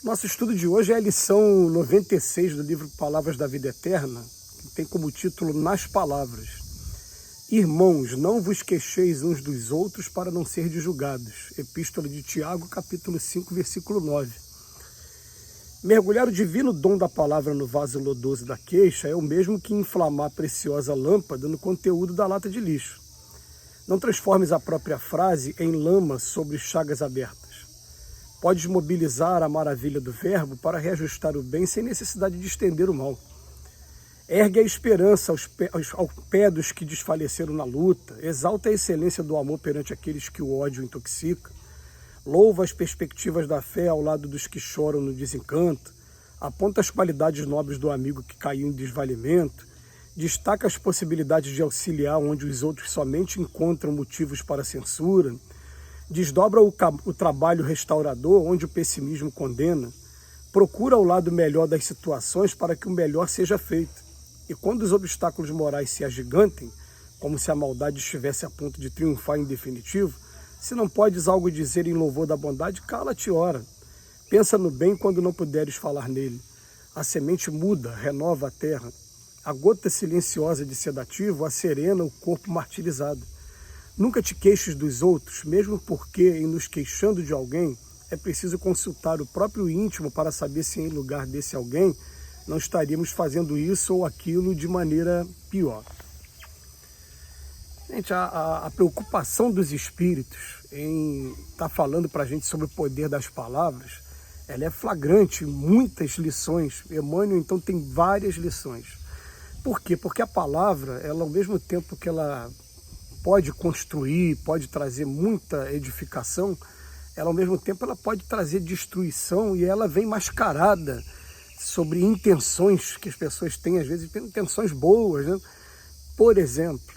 Nosso estudo de hoje é a lição 96 do livro Palavras da Vida Eterna, que tem como título Nas Palavras. Irmãos, não vos queixeis uns dos outros para não serdes julgados. Epístola de Tiago, capítulo 5, versículo 9. Mergulhar o divino dom da palavra no vaso lodoso da queixa é o mesmo que inflamar a preciosa lâmpada no conteúdo da lata de lixo. Não transformes a própria frase em lama sobre chagas abertas. Podes mobilizar a maravilha do verbo para reajustar o bem sem necessidade de estender o mal. Ergue a esperança ao pé dos que desfaleceram na luta, exalta a excelência do amor perante aqueles que o ódio intoxica, louva as perspectivas da fé ao lado dos que choram no desencanto, aponta as qualidades nobres do amigo que caiu em desvalimento, destaca as possibilidades de auxiliar onde os outros somente encontram motivos para censura, desdobra o trabalho restaurador onde o pessimismo condena, procura o lado melhor das situações para que o melhor seja feito. E quando os obstáculos morais se agigantem, como se a maldade estivesse a ponto de triunfar em definitivo, se não podes algo dizer em louvor da bondade, cala-te, ora. Pensa no bem quando não puderes falar nele. A semente muda, renova a terra. A gota silenciosa de sedativo acerena o corpo martirizado. Nunca te queixes dos outros, mesmo porque, em nos queixando de alguém, é preciso consultar o próprio íntimo para saber se, em lugar desse alguém, não estaríamos fazendo isso ou aquilo de maneira pior. Gente, a preocupação dos espíritos em estar falando para a gente sobre o poder das palavras, ela é flagrante, muitas lições. Emmanuel, então, tem várias lições. Por quê? Porque a palavra, ela, ao mesmo tempo que ela pode construir, pode trazer muita edificação, ela, ao mesmo tempo, ela pode trazer destruição e ela vem mascarada sobre intenções que as pessoas têm, às vezes, intenções boas, né? Por exemplo,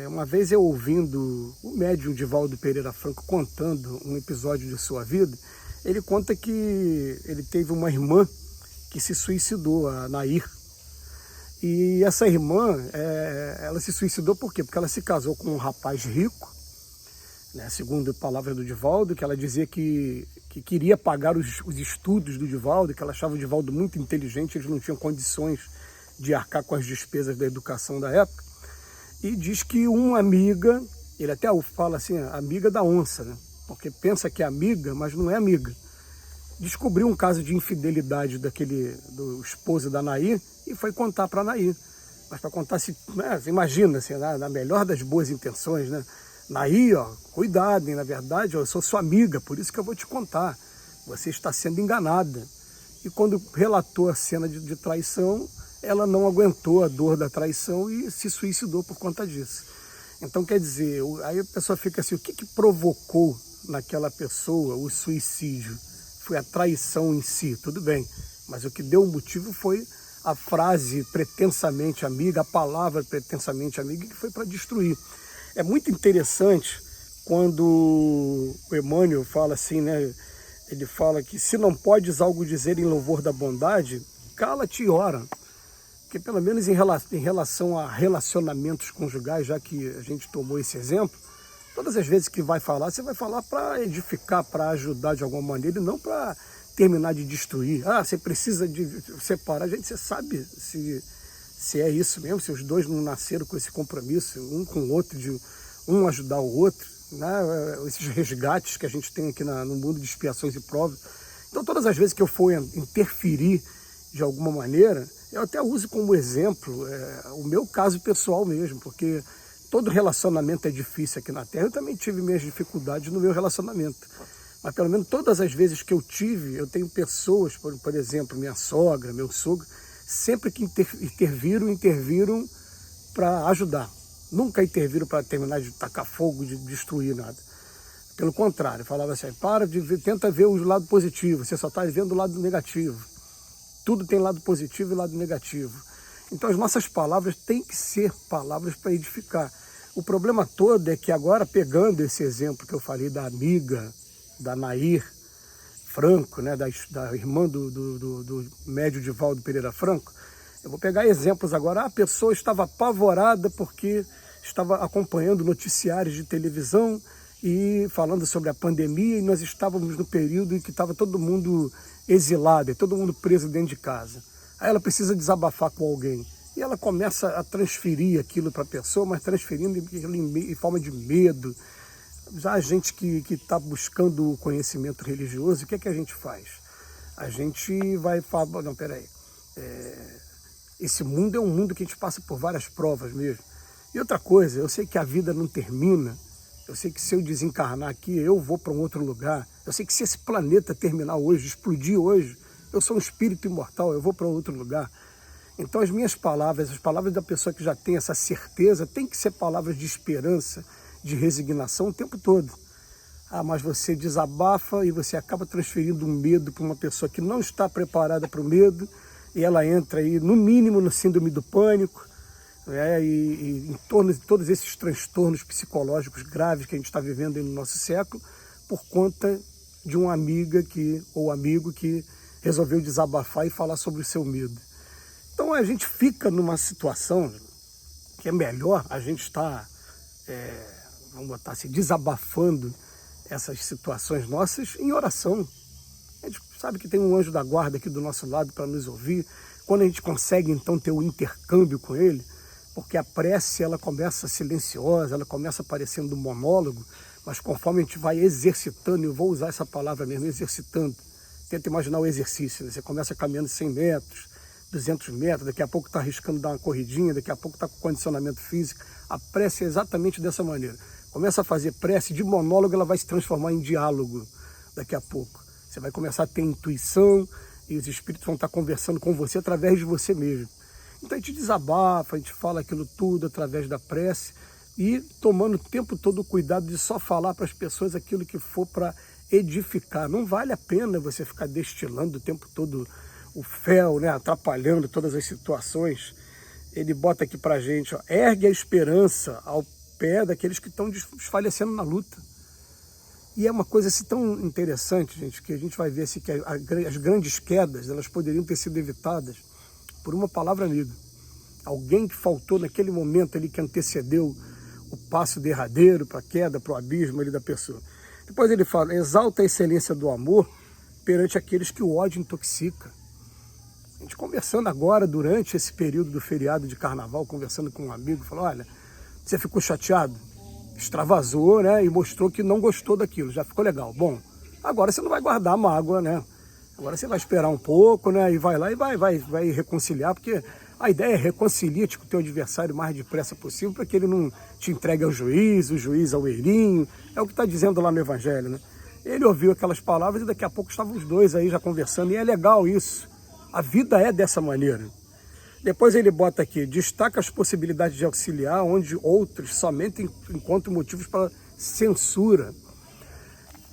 uma vez eu ouvindo o médium Divaldo Pereira Franco contando um episódio de sua vida, ele conta que ele teve uma irmã que se suicidou, a Nair. E essa irmã, ela se suicidou por quê? Porque ela se casou com um rapaz rico, né, segundo a palavra do Divaldo, que ela dizia que queria pagar os estudos do Divaldo, que ela achava o Divaldo muito inteligente, eles não tinham condições de arcar com as despesas da educação da época. E diz que uma amiga, ele até fala assim, amiga da onça, né? Porque pensa que é amiga, mas não é amiga. Descobriu um caso de infidelidade do esposo da Nair e foi contar para a Nair. Mas para contar, imagina, assim, na melhor das boas intenções, né? Nair, cuidado, hein? Na verdade, eu sou sua amiga, por isso que eu vou te contar. Você está sendo enganada. E quando relatou a cena de traição, ela não aguentou a dor da traição e se suicidou por conta disso. Então, quer dizer, aí a pessoa fica assim, o que provocou naquela pessoa o suicídio? Foi a traição em si, tudo bem, mas o que deu o motivo foi a frase pretensamente amiga, a palavra pretensamente amiga, que foi para destruir. É muito interessante quando o Emmanuel fala assim, né? Ele fala que se não podes algo dizer em louvor da bondade, cala-te e ora. Porque pelo menos em relação a relacionamentos conjugais, já que a gente tomou esse exemplo, todas as vezes que vai falar, você vai falar para edificar, para ajudar de alguma maneira e não para terminar de destruir. Você precisa de separar. Gente, você sabe se é isso mesmo, se os dois não nasceram com esse compromisso, um com o outro, de um ajudar o outro, né? Esses resgates que a gente tem aqui no mundo de expiações e provas. Então, todas as vezes que eu for interferir de alguma maneira, eu até uso como exemplo o meu caso pessoal mesmo, porque todo relacionamento é difícil aqui na Terra. Eu também tive minhas dificuldades no meu relacionamento. Mas pelo menos todas as vezes que eu tive, eu tenho pessoas, por exemplo, minha sogra, meu sogro, sempre que interviram para ajudar. Nunca interviram para terminar de tacar fogo, de destruir nada. Pelo contrário, falava assim, tenta ver o lado positivo, você só está vendo o lado negativo. Tudo tem lado positivo e lado negativo. Então as nossas palavras têm que ser palavras para edificar. O problema todo é que agora, pegando esse exemplo que eu falei da amiga, da Nair Franco, né, da irmã do médio Divaldo Pereira Franco, eu vou pegar exemplos agora. A pessoa estava apavorada porque estava acompanhando noticiários de televisão e falando sobre a pandemia, e nós estávamos no período em que estava todo mundo exilado, todo mundo preso dentro de casa. Aí ela precisa desabafar com alguém. E ela começa a transferir aquilo para a pessoa, mas transferindo em forma de medo. Já a gente que está buscando o conhecimento religioso, o que é que a gente faz? A gente vai falar, não, peraí, esse mundo é um mundo que a gente passa por várias provas mesmo. E outra coisa, eu sei que a vida não termina, eu sei que se eu desencarnar aqui, eu vou para um outro lugar, eu sei que se esse planeta terminar hoje, explodir hoje, eu sou um espírito imortal, eu vou para outro lugar. Então as minhas palavras, as palavras da pessoa que já tem essa certeza, tem que ser palavras de esperança, de resignação o tempo todo. Ah, mas você desabafa e você acaba transferindo um medo para uma pessoa que não está preparada para o medo, e ela entra aí, no mínimo, no síndrome do pânico, e em torno de todos esses transtornos psicológicos graves que a gente está vivendo no nosso século, por conta de uma amiga ou amigo que resolveu desabafar e falar sobre o seu medo. Então a gente fica numa situação que é melhor a gente estar, vamos botar assim, desabafando essas situações nossas em oração. A gente sabe que tem um anjo da guarda aqui do nosso lado para nos ouvir. Quando a gente consegue então ter o intercâmbio com ele, porque a prece ela começa silenciosa, ela começa parecendo um monólogo, mas conforme a gente vai exercitando, eu vou usar essa palavra mesmo, exercitando, tenta imaginar o exercício, né? Você começa caminhando 100 metros, 200 metros, daqui a pouco está arriscando dar uma corridinha, daqui a pouco está com condicionamento físico. A prece é exatamente dessa maneira. Começa a fazer prece, de monólogo ela vai se transformar em diálogo daqui a pouco. Você vai começar a ter intuição e os espíritos vão estar conversando com você através de você mesmo. Então a gente desabafa, a gente fala aquilo tudo através da prece e tomando o tempo todo o cuidado de só falar para as pessoas aquilo que for para edificar. Não vale a pena você ficar destilando o tempo todo o fel, né, atrapalhando todas as situações. Ele bota aqui para a gente, ó, ergue a esperança ao pé daqueles que estão desfalecendo na luta. E é uma coisa assim tão interessante, gente, que a gente vai ver assim, que as grandes quedas elas poderiam ter sido evitadas por uma palavra amiga. Alguém que faltou naquele momento ali que antecedeu o passo derradeiro para a queda, para o abismo ali da pessoa. Depois ele fala, exalta a excelência do amor perante aqueles que o ódio intoxica. A gente conversando agora, durante esse período do feriado de carnaval, conversando com um amigo, falou, olha, você ficou chateado? Extravasou, né? E mostrou que não gostou daquilo, já ficou legal. Bom, agora você não vai guardar a mágoa, né? Agora você vai esperar um pouco, né? E vai lá e vai reconciliar, porque a ideia é reconciliar-te com o teu adversário o mais depressa possível, para que ele não te entregue ao juiz, o juiz ao eirinho. É o que está dizendo lá no Evangelho, né? Ele ouviu aquelas palavras e daqui a pouco estavam os dois aí já conversando, e é legal isso. A vida é dessa maneira. Depois ele bota aqui, destaca as possibilidades de auxiliar, onde outros somente encontram motivos para censura.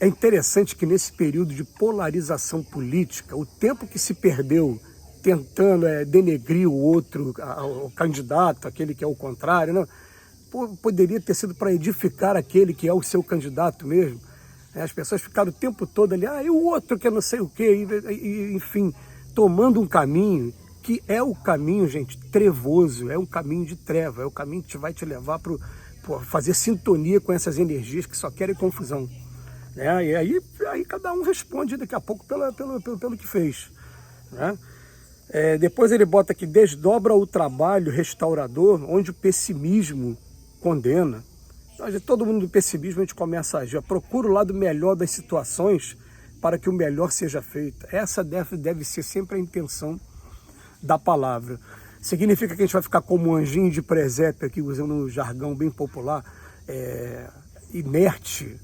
É interessante que nesse período de polarização política, o tempo que se perdeu tentando denegrir o outro, o candidato, aquele que é o contrário, não, poderia ter sido para edificar aquele que é o seu candidato mesmo. As pessoas ficaram o tempo todo ali, e o outro que é não sei o quê, enfim, tomando um caminho que é o caminho, gente, trevoso, é um caminho de treva, é o caminho que vai te levar para fazer sintonia com essas energias que só querem confusão. Né? E aí cada um responde daqui a pouco pelo que fez. Né? Depois ele bota aqui, desdobra o trabalho restaurador, onde o pessimismo condena. Então, todo mundo do pessimismo a gente começa a agir, procura o lado melhor das situações para que o melhor seja feito. Essa deve ser sempre a intenção da palavra. Significa que a gente vai ficar como um anjinho de presépio, aqui usando um jargão bem popular, inerte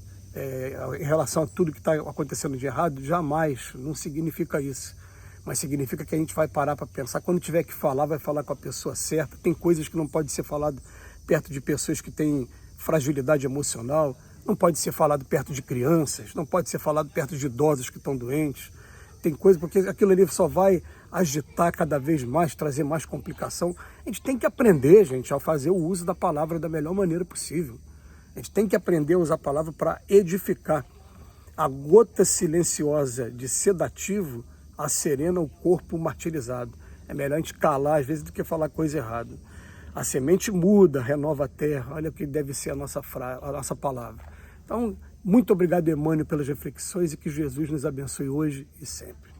em relação a tudo que está acontecendo de errado? Jamais, não significa isso. Mas significa que a gente vai parar para pensar, quando tiver que falar, vai falar com a pessoa certa. Tem coisas que não pode ser falado perto de pessoas que têm fragilidade emocional, não pode ser falado perto de crianças, não pode ser falado perto de idosos que estão doentes. Tem coisa, porque aquilo ali só vai agitar cada vez mais, trazer mais complicação. A gente tem que aprender, gente, a fazer o uso da palavra da melhor maneira possível. A gente tem que aprender a usar a palavra para edificar. A gota silenciosa de sedativo acerena o corpo martirizado. É melhor a gente calar às vezes do que falar coisa errada. A semente muda, renova a terra. Olha o que deve ser a nossa palavra. Então, Então, muito obrigado, Emmanuel, pelas reflexões e que Jesus nos abençoe hoje e sempre.